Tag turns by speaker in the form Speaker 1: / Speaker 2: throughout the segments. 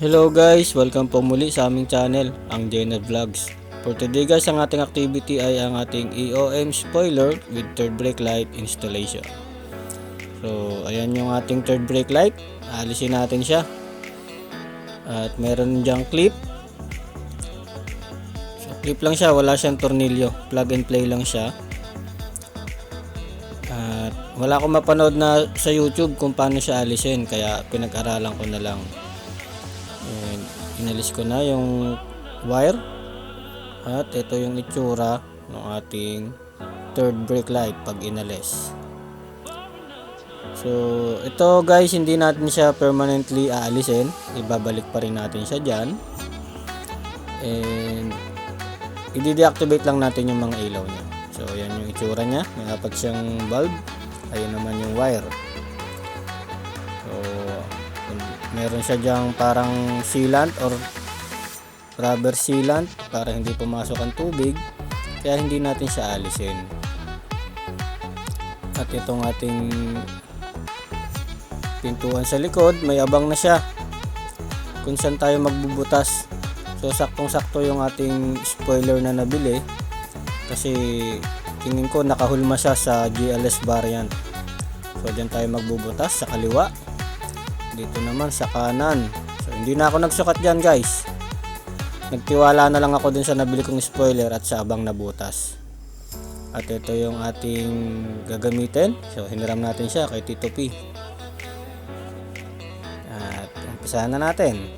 Speaker 1: Hello guys, welcome po muli sa aming channel, ang Jenner Vlogs. For today guys, ang ating activity ay ang ating EOM spoiler with third brake light installation. So, ayan yung ating third brake light. Alisin natin siya. At meron diyang clip. So, clip lang siya, wala siyang tornilyo. Plug and play lang siya. At wala akong mapanood na sa YouTube kung paano siya alisin, kaya pinag-aralan ko na lang. And inalis ko na yung wire at ito yung itsura ng ating third brake light pag inalis. So ito guys, hindi natin siya permanently aalisin, ibabalik pa rin natin siya dyan and i-deactivate lang natin yung mga ilaw niya. So yan yung itsura niya, may apat siyang bulb, ayun naman yung wire. So meron siya dyang parang sealant or rubber sealant para hindi pumasok ang tubig, kaya hindi natin siya alisin. At itong ating pintuan sa likod, may abang na siya kung saan tayo magbubutas. So saktong sakto yung ating spoiler na nabili, kasi tingin ko nakahulma siya sa GLS variant. So dyan tayo magbubutas sa kaliwa, dito naman sa kanan. So hindi na ako nagsukat dyan guys, nagtiwala na lang ako dun sa nabili kong spoiler at sa abang na butas. At ito yung ating gagamitin. So hiniram natin siya kay Tito P. At umpisahan na natin.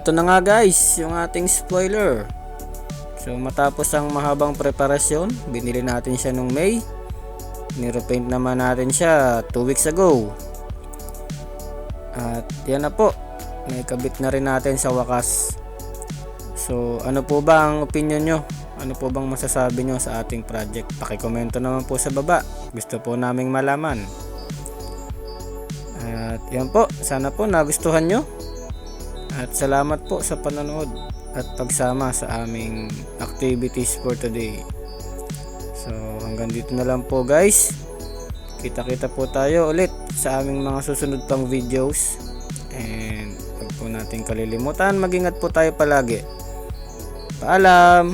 Speaker 1: ito na nga guys, yung ating spoiler. So matapos ang mahabang preparasyon, binili natin siya nung May. Nirepaint naman natin siya 2 weeks ago. At yan na po, may kabit na rin natin sa wakas. So ano po ba ang opinion nyo? Ano po bang masasabi nyo sa ating project? Pakikomento naman po sa baba, gusto po naming malaman. At yan po, sana po nagustuhan nyo. At salamat po sa panonood at pagsama sa aming activities for today. So hanggang dito na lang po guys. Kita-kita po tayo ulit sa aming mga susunod pang videos. And huwag po natin kalilimutan, mag-ingat po tayo palagi. Paalam!